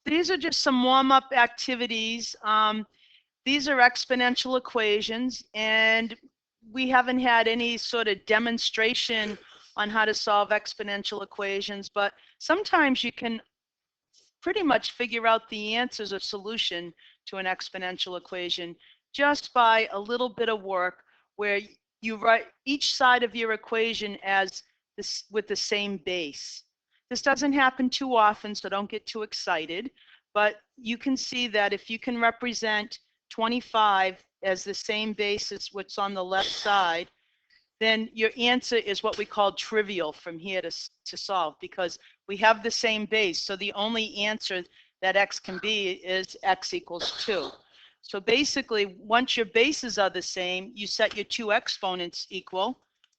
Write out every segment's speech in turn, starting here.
these are just some warm-up activities. These are exponential equations, and we haven't had any sort of demonstration on how to solve exponential equations, but sometimes you can pretty much figure out the answers or solution to an exponential equation just by a little bit of work where you write each side of your equation as this with the same base. This doesn't happen too often, so don't get too excited, but you can see that if you can represent 25 as the same base as what's on the left side, then your answer is what we call trivial from here to solve, because we have the same base. So the only answer that x can be is x equals 2. So basically, once your bases are the same, you set your two exponents equal,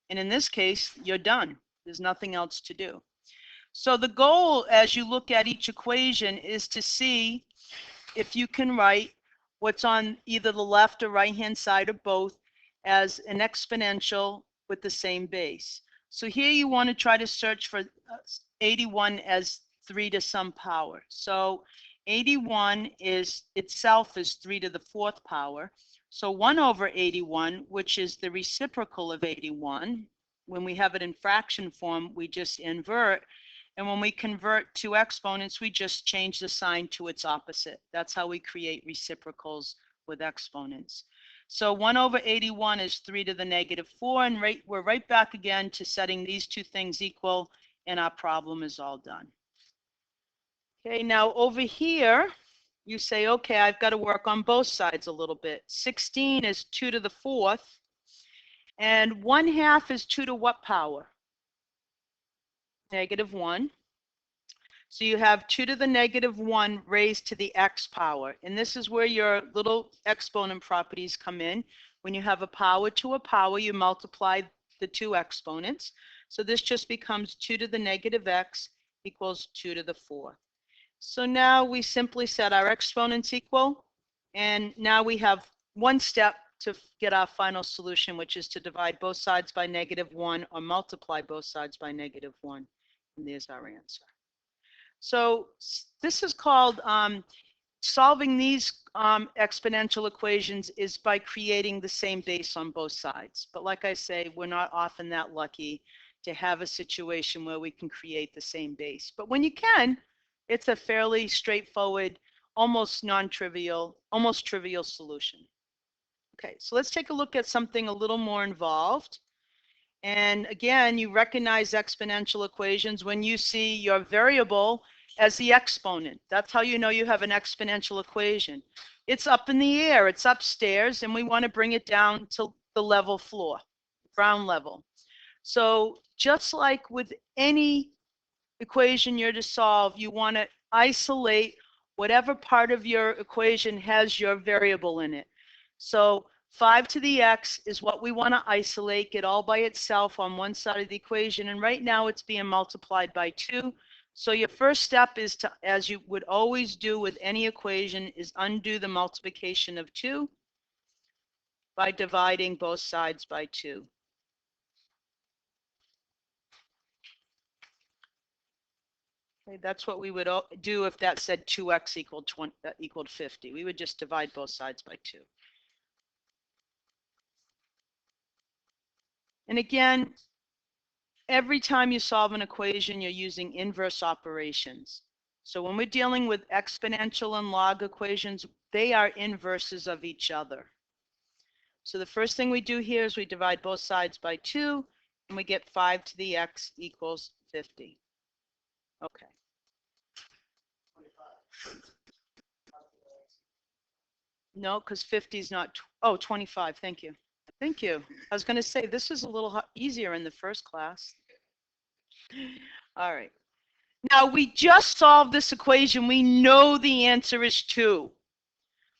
and in this case, you're done. There's nothing else to do. So the goal, as you look at each equation, is to see if you can write what's on either the left or right-hand side or both as an exponential with the same base. So here you want to try to search for 81 as 3 to some power. So 81 is itself is 3 to the 4th power. So 1 over 81, which is the reciprocal of 81, when we have it in fraction form, we just invert. And when we convert two exponents, we just change the sign to its opposite. That's how we create reciprocals with exponents. So 1 over 81 is 3 to the negative 4, and we're right back again to setting these two things equal, and our problem is all done. Okay, now over here, you say, okay, I've got to work on both sides a little bit. 16 is 2 to the 4th, and 1/2 is 2 to what power? Negative 1. So you have 2 to the negative 1 raised to the x power. And this is where your little exponent properties come in. When you have a power to a power, you multiply the two exponents. So this just becomes 2 to the negative x equals 2 to the 4th. So now we simply set our exponents equal, and now we have one step to get our final solution, which is to divide both sides by negative 1 or multiply both sides by negative 1. And there's our answer. So this is called solving these exponential equations is by creating the same base on both sides. But like I say, we're not often that lucky to have a situation where we can create the same base. But when you can, it's a fairly straightforward, almost non-trivial, almost trivial solution. Okay, so let's take a look at something a little more involved. And again, you recognize exponential equations when you see your variable as the exponent. That's how you know you have an exponential equation. It's up in the air, it's upstairs, and we want to bring it down to the level floor, ground level. So just like with any equation you're to solve, you want to isolate whatever part of your equation has your variable in it. So 5 to the x is what we want to isolate, get all by itself on one side of the equation, and right now it's being multiplied by 2. So your first step is to, as you would always do with any equation, is undo the multiplication of 2 by dividing both sides by 2. Okay, that's what we would do if that said 2x equaled 50. We would just divide both sides by 2. And again, every time you solve an equation, you're using inverse operations. So when we're dealing with exponential and log equations, they are inverses of each other. So the first thing we do here is we divide both sides by 2, and we get 5 to the x equals 50. Okay. No, because 50 is not, 25, thank you. Thank you. I was going to say, this is a little easier in the first class. All right. Now, we just solved this equation. We know the answer is 2.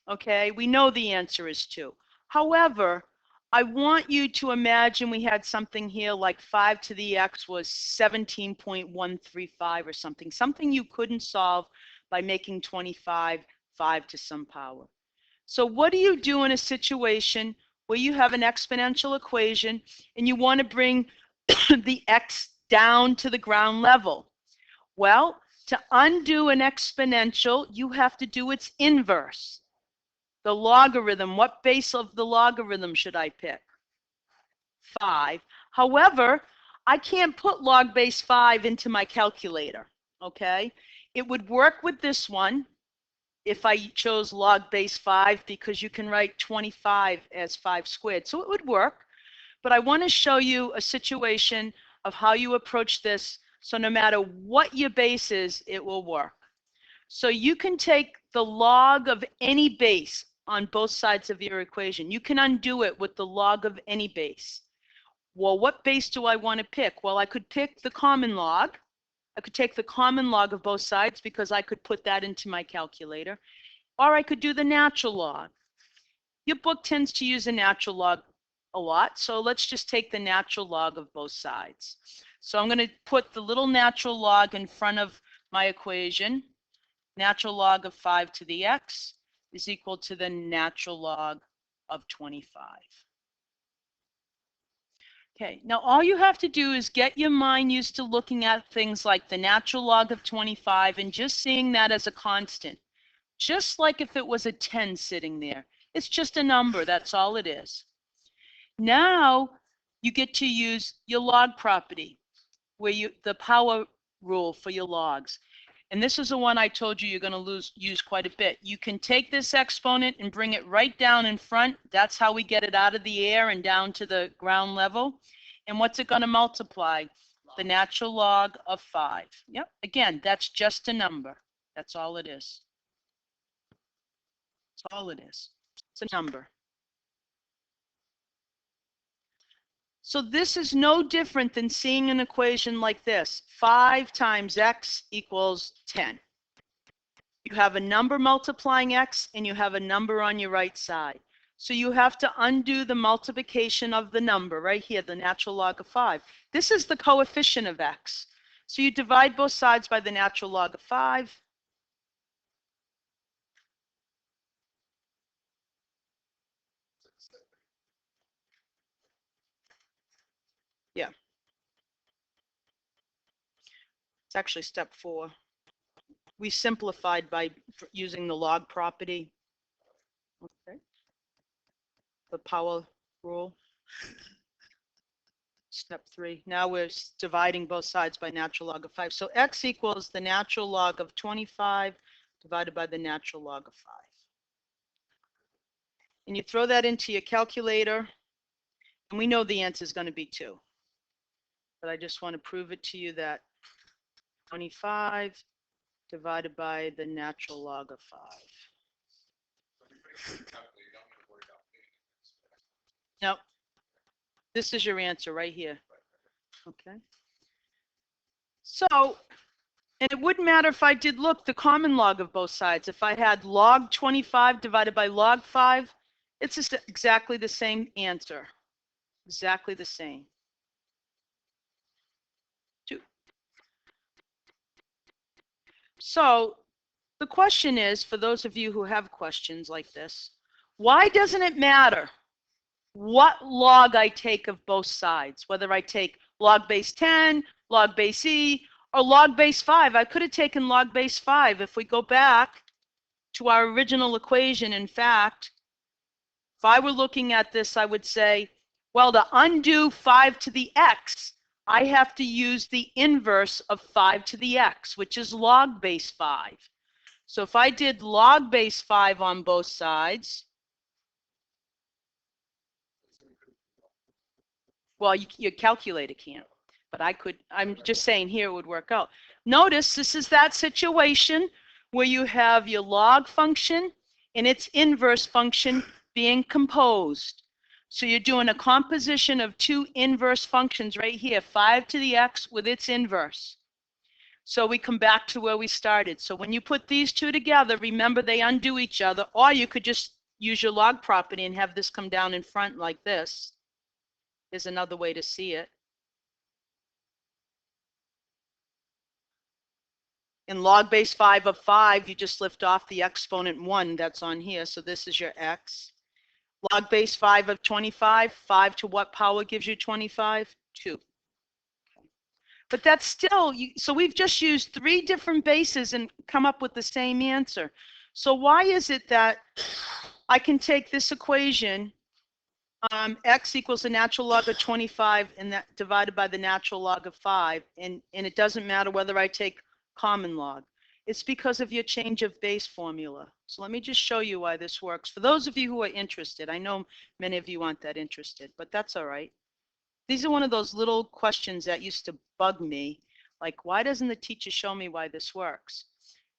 Okay, we know the answer is 2. However, I want you to imagine we had something here like 5 to the x was 17.135 or something you couldn't solve by making 25 5 to some power. So what do you do in a situation where you have an exponential equation and you want to bring the x down to the ground level? Well, To undo an exponential, you have to do its inverse. The logarithm, what base of the logarithm should I pick? 5. However, I can't put log base 5 into my calculator, okay? It would work with this one if I chose log base 5 because you can write 25 as 5 squared. So it would work, but I want to show you a situation of how you approach this so no matter what your base is, it will work. So you can take the log of any base on both sides of your equation. You can undo it with the log of any base. Well, what base do I want to pick? Well, I could pick the common log. I could take the common log of both sides because I could put that into my calculator. Or I could do the natural log. Your book tends to use a natural log a lot, so let's just take the natural log of both sides. So I'm going to put the little natural log in front of my equation. Natural log of 5 to the x is equal to the natural log of 25. Okay, now all you have to do is get your mind used to looking at things like the natural log of 25 and just seeing that as a constant. Just like if it was a 10 sitting there. It's just a number, that's all it is. Now you get to use your log property, where the power rule for your logs. And this is the one I told you you're going to use quite a bit. You can take this exponent and bring it right down in front. That's how we get it out of the air and down to the ground level. And what's it going to multiply? The natural log of 5. Yep, again, that's just a number. That's all it is. That's all it is. It's a number. So this is no different than seeing an equation like this. 5 times x equals 10. You have a number multiplying x and you have a number on your right side. So you have to undo the multiplication of the number right here, the natural log of 5. This is the coefficient of x. So you divide both sides by the natural log of 5. Yeah. It's actually step 4. We simplified by using the log property. Okay. The power rule. Step 3. Now we're dividing both sides by natural log of 5. So x equals the natural log of 25 divided by the natural log of 5. And you throw that into your calculator, and we know the answer is going to be 2. But I just want to prove it to you that 25 divided by the natural log of 5. Now, this is your answer right here. Okay. So, and it wouldn't matter if I did, look, the common log of both sides. If I had log 25 divided by log 5, it's just exactly the same answer. Exactly the same. 2. So the question is, for those of you who have questions like this, why doesn't it matter what log I take of both sides? Whether I take log base 10, log base e, or log base 5. I could have taken log base 5. If we go back to our original equation, in fact, if I were looking at this, I would say, well, to undo 5 to the x, I have to use the inverse of 5 to the x, which is log base 5. So if I did log base 5 on both sides, well, your calculator can't, but I could. I'm just saying here it would work out. Notice this is that situation where you have your log function and its inverse function being composed. So you're doing a composition of 2 inverse functions right here, 5 to the x with its inverse. So we come back to where we started. So when you put these 2 together, remember they undo each other, or you could just use your log property and have this come down in front like this. Is another way to see it. In log base 5 of 5, you just lift off the exponent 1 that's on here. So this is your x. Log base 5 of 25, 5 to what power gives you 25? 2. Okay. But that's still, so we've just used 3 different bases and come up with the same answer. So why is it that I can take this equation, x equals the natural log of 25 and that divided by the natural log of 5, and it doesn't matter whether I take common log? It's because of your change of base formula. So let me just show you why this works. For those of you who are interested, I know many of you aren't that interested, but that's all right. These are one of those little questions that used to bug me. Like, why doesn't the teacher show me why this works?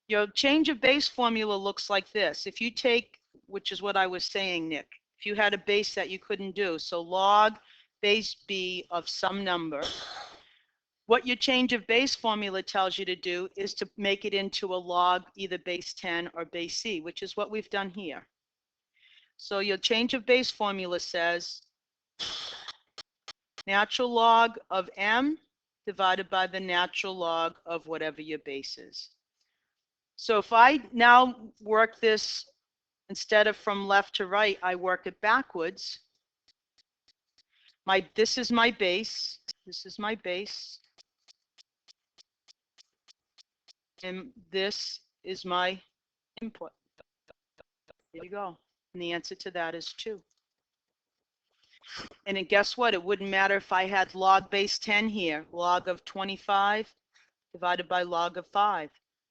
Your change of base formula looks like this. If you take, which is what I was saying, Nick, if you had a base that you couldn't do, so log base b of some number, what your change of base formula tells you to do is to make it into a log either base 10 or base c, which is what we've done here. So your change of base formula says natural log of m divided by the natural log of whatever your base is. So if I now work this, instead of from left to right, I work it backwards. This is my base. This is my base. And this is my input. There you go. And the answer to that is 2. And then guess what? It wouldn't matter if I had log base 10 here, log of 25 divided by log of 5.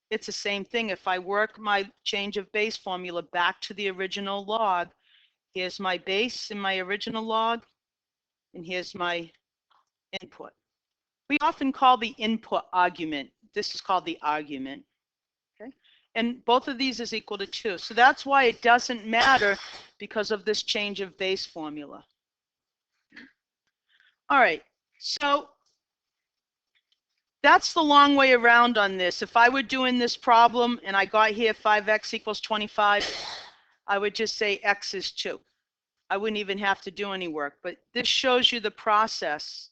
It's the same thing. If I work my change of base formula back to the original log, here's my base in my original log, and here's my input. We often call the input argument. This is called the argument. Okay? And both of these is equal to 2. So that's why it doesn't matter because of this change of base formula. All right, so that's the long way around on this. If I were doing this problem and I got here 5x equals 25, I would just say x is 2. I wouldn't even have to do any work, but this shows you the process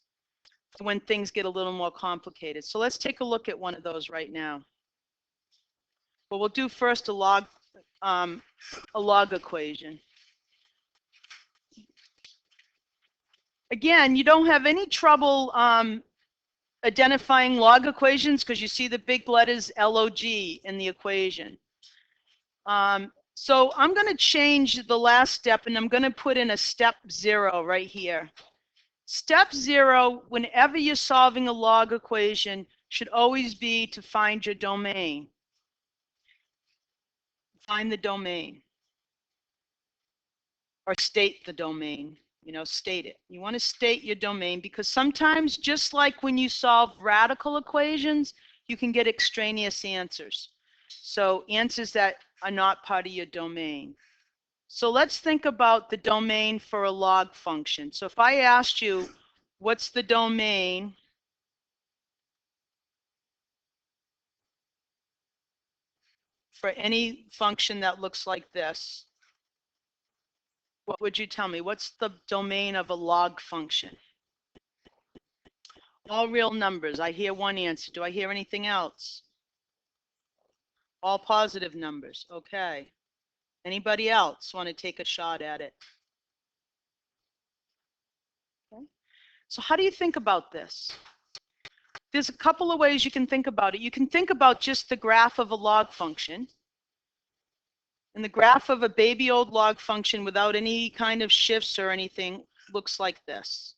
when things get a little more complicated. So let's take a look at one of those right now. But we'll do first a log equation. Again, you don't have any trouble identifying log equations because you see the big letters log in the equation. So I'm going to change the last step and I'm going to put in a step 0 right here. Step 0, whenever you're solving a log equation, should always be to find your domain. Find the domain. Or state the domain. You know, state it. You want to state your domain because sometimes, just like when you solve radical equations, you can get extraneous answers. So answers that are not part of your domain. So let's think about the domain for a log function. So if I asked you, what's the domain for any function that looks like this? What would you tell me? What's the domain of a log function? All real numbers. I hear one answer. Do I hear anything else? All positive numbers. Okay. Anybody else want to take a shot at it? Okay. So how do you think about this? There's a couple of ways you can think about it. You can think about just the graph of a log function. And the graph of a baby old log function without any kind of shifts or anything looks like this.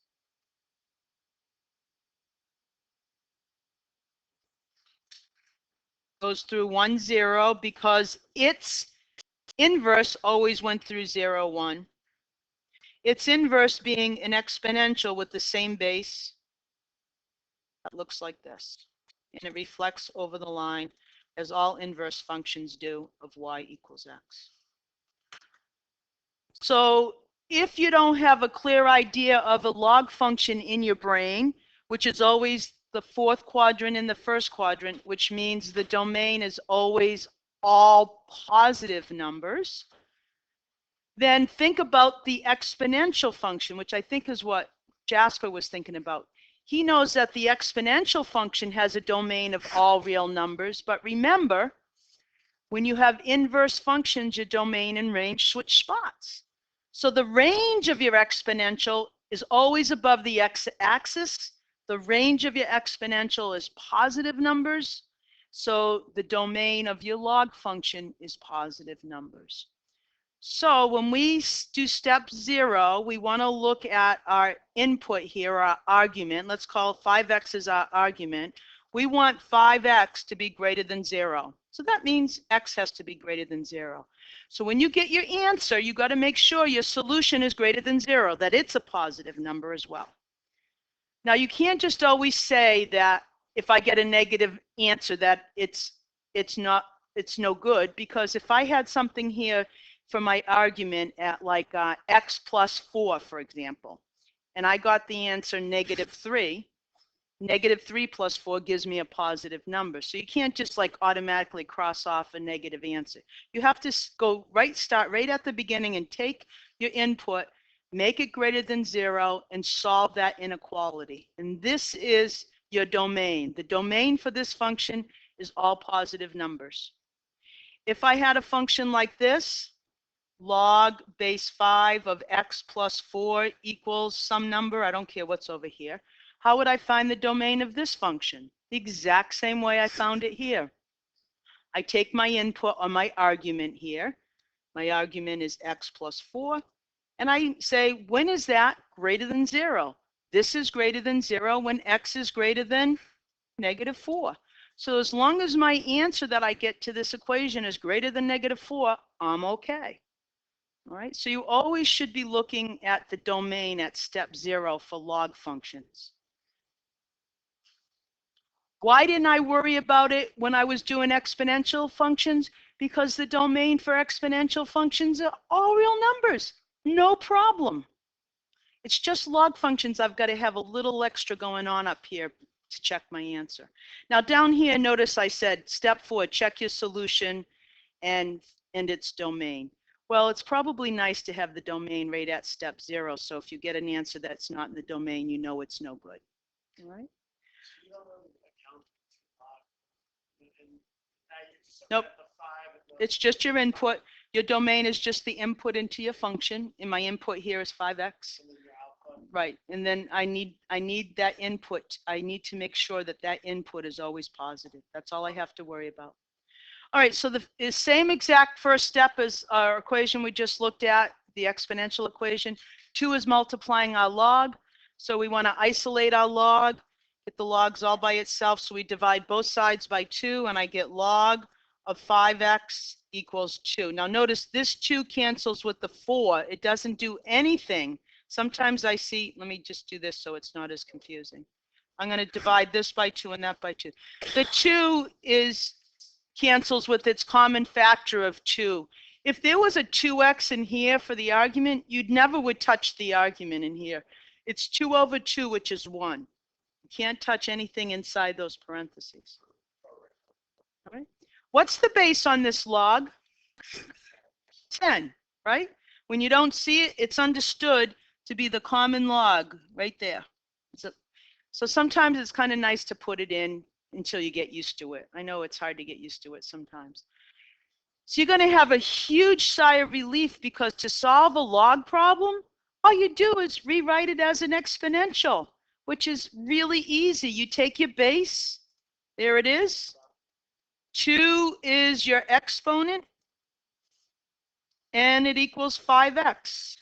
Goes through 1, 0 because its inverse always went through 0, 1. Its inverse being an exponential with the same base. That looks like this. And it reflects over the line as all inverse functions do of y equals x. So if you don't have a clear idea of a log function in your brain, which is always the 4th quadrant in the 1st quadrant, which means the domain is always all positive numbers, then think about the exponential function, which I think is what Jasper was thinking about. He knows that the exponential function has a domain of all real numbers, but remember, when you have inverse functions, your domain and range switch spots. So the range of your exponential is always above the x-axis. The range of your exponential is positive numbers, so the domain of your log function is positive numbers. So when we do step 0, we want to look at our input here, our argument. Let's call 5x as our argument. We want 5x to be greater than 0. So that means x has to be greater than 0. So when you get your answer, you got to make sure your solution is greater than 0, that it's a positive number as well. Now you can't just always say that if I get a negative answer that it's no good, because if I had something here for my argument at like x plus 4, for example, and I got the answer -3, -3 plus 4 gives me a positive number. So you can't just like automatically cross off a negative answer. You have to start right at the beginning and take your input, make it greater than 0, and solve that inequality. And this is your domain. The domain for this function is all positive numbers. If I had a function like this, log base 5 of x plus 4 equals some number, I don't care what's over here, how would I find the domain of this function? The exact same way I found it here. I take my input on my argument here. My argument is x plus 4. And I say, when is that greater than 0? This is greater than 0 when x is greater than -4. So as long as my answer that I get to this equation is greater than -4, I'm okay. All right, so you always should be looking at the domain at step 0 for log functions. Why didn't I worry about it when I was doing exponential functions? Because the domain for exponential functions are all real numbers. No problem. It's just log functions I've got to have a little extra going on up here to check my answer. Now down here, notice I said step 4, check your solution and its domain. Well, it's probably nice to have the domain right at step 0. So if you get an answer that's not in the domain, you know it's no good. All right? Nope. It's just your input. Your domain is just the input into your function. And my input here is 5x. Right. And then I need that input. I need to make sure that that input is always positive. That's all I have to worry about. All right. So the same exact first step as our equation we just looked at, the exponential equation. 2 is multiplying our log. So we want to isolate our log, get the logs all by itself. So we divide both sides by 2, and I get log of 5x equals 2. Now notice this 2 cancels with the 4. It doesn't do anything. Sometimes I see, let me just do this so it's not as confusing. I'm going to divide this by 2 and that by 2. The 2 cancels with its common factor of 2. If there was a 2x in here for the argument, you'd never would touch the argument in here. It's 2 over 2, which is 1. You can't touch anything inside those parentheses. All right. What's the base on this log? 10, right? When you don't see it, it's understood to be the common log right there. So sometimes it's kind of nice to put it in until you get used to it. I know it's hard to get used to it sometimes. So you're going to have a huge sigh of relief, because to solve a log problem, all you do is rewrite it as an exponential, which is really easy. You take your base, there it is. 2 is your exponent, and it equals 5x.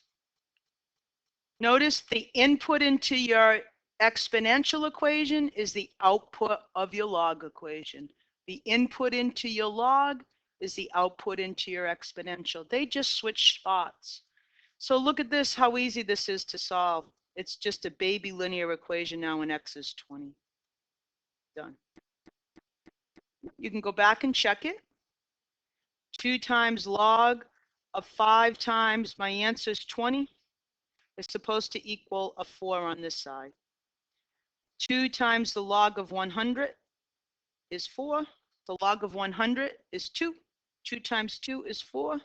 Notice the input into your exponential equation is the output of your log equation. The input into your log is the output into your exponential. They just switch spots. So look at this, how easy this is to solve. It's just a baby linear equation now when x is 20. Done. You can go back and check it. 2 times log of 5 times my answer is 20 is supposed to equal a 4 on this side. 2 times the log of 100 is 4. The log of 100 is 2. 2 times 2 is 4.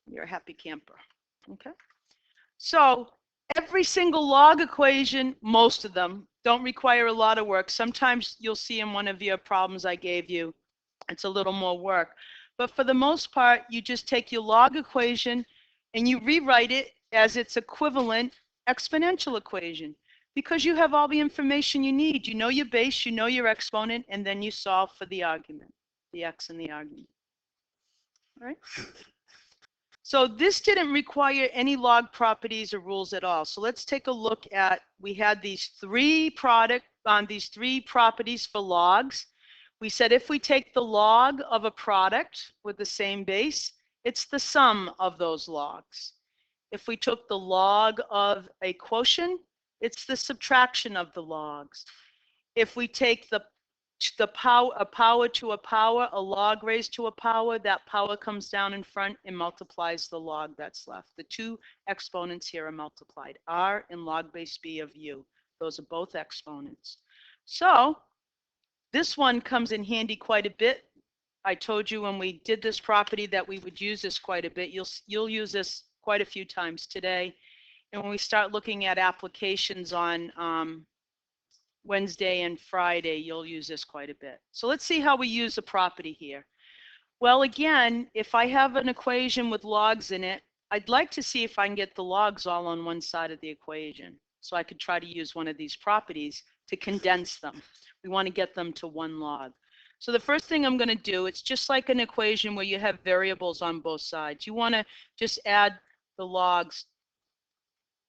You're a happy camper. Okay. So every single log equation, most of them, don't require a lot of work. Sometimes you'll see in one of your problems I gave you, it's a little more work. But for the most part, you just take your log equation and you rewrite it as its equivalent exponential equation. Because you have all the information you need. You know your base, you know your exponent, and then you solve for the argument, the x in the argument. All right? So this didn't require any log properties or rules at all. So let's take a look at, we had these three properties for logs. We said if we take the log of a product with the same base, it's the sum of those logs. If we took the log of a quotient, it's the subtraction of the logs. If we take a power to a power, a log raised to a power, that power comes down in front and multiplies the log that's left. The two exponents here are multiplied, r and log base b of u. Those are both exponents. So this one comes in handy quite a bit. I told you when we did this property that we would use this quite a bit. You'll use this quite a few times today. And when we start looking at applications on Wednesday and Friday, you'll use this quite a bit. So let's see how we use a property here. Well, again, if I have an equation with logs in it, I'd like to see if I can get the logs all on one side of the equation. So I could try to use one of these properties to condense them. We want to get them to one log. So the first thing I'm going to do, it's just like an equation where you have variables on both sides. You want to just add the logs,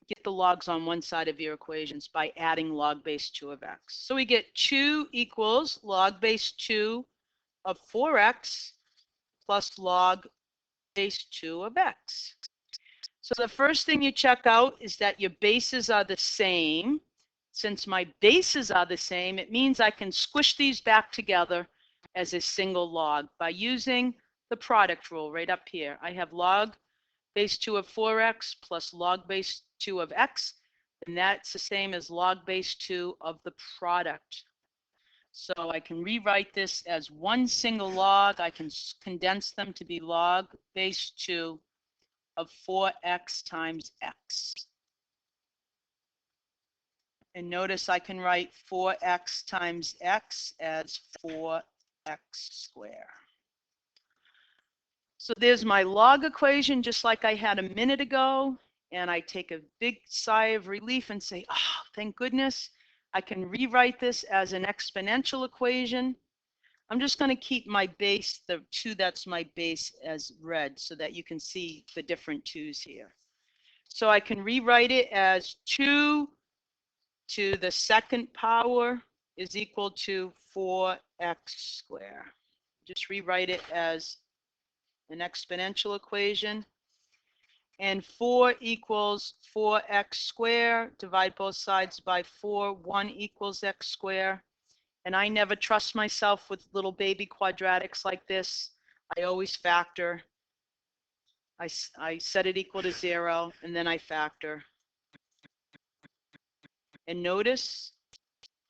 get the logs on one side of your equations by adding log base 2 of x. So we get 2 equals log base 2 of 4x plus log base 2 of x. So the first thing you check out is that your bases are the same. Since my bases are the same, it means I can squish these back together as a single log by using the product rule right up here. I have log base 2 of 4x plus log base 2 of x, and that's the same as log base 2 of the product. So I can rewrite this as one single log. I can condense them to be log base 2 of 4x times x. And notice I can write 4x times x as 4x squared. So there's my log equation, just like I had a minute ago. And I take a big sigh of relief and say, oh, thank goodness, I can rewrite this as an exponential equation. I'm just going to keep my base, the 2 that's my base, as red so that you can see the different 2's here. So I can rewrite it as 2 to the second power is equal to 4x squared. Just rewrite it as an exponential equation. And 4 equals 4x squared. Divide both sides by 4. 1 equals x squared. And I never trust myself with little baby quadratics like this. I always factor. I set it equal to 0, and then I factor. And notice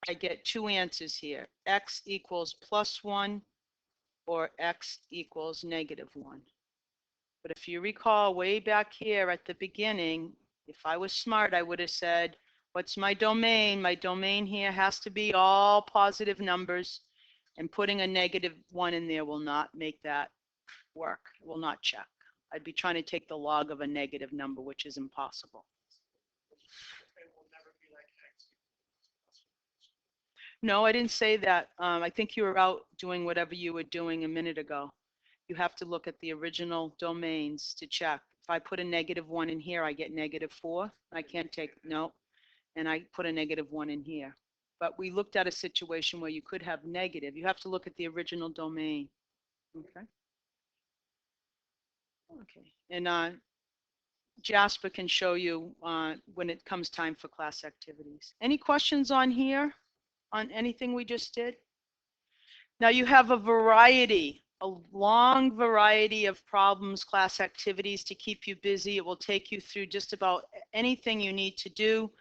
I get 2 answers here. X equals +1 or x equals -1. But if you recall way back here at the beginning, if I was smart, I would have said, what's my domain? My domain here has to be all positive numbers, and putting a -1 in there will not make that work. It will not check. I'd be trying to take the log of a negative number, which is impossible. No, I didn't say that. I think you were out doing whatever you were doing a minute ago. You have to look at the original domains to check. If I put a -1 in here, I get -4. I can't take, no. And I put a -1 in here. But we looked at a situation where you could have negative. You have to look at the original domain. Okay. Okay. And Jasper can show you when it comes time for class activities. Any questions on here, on anything we just did? Now you have a long variety of problems, class activities to keep you busy. It will take you through just about anything you need to do,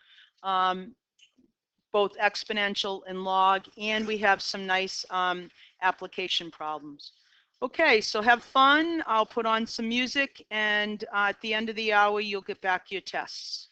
both exponential and log, and we have some nice application problems. Okay, so have fun. I'll put on some music, and at the end of the hour, you'll get back your tests.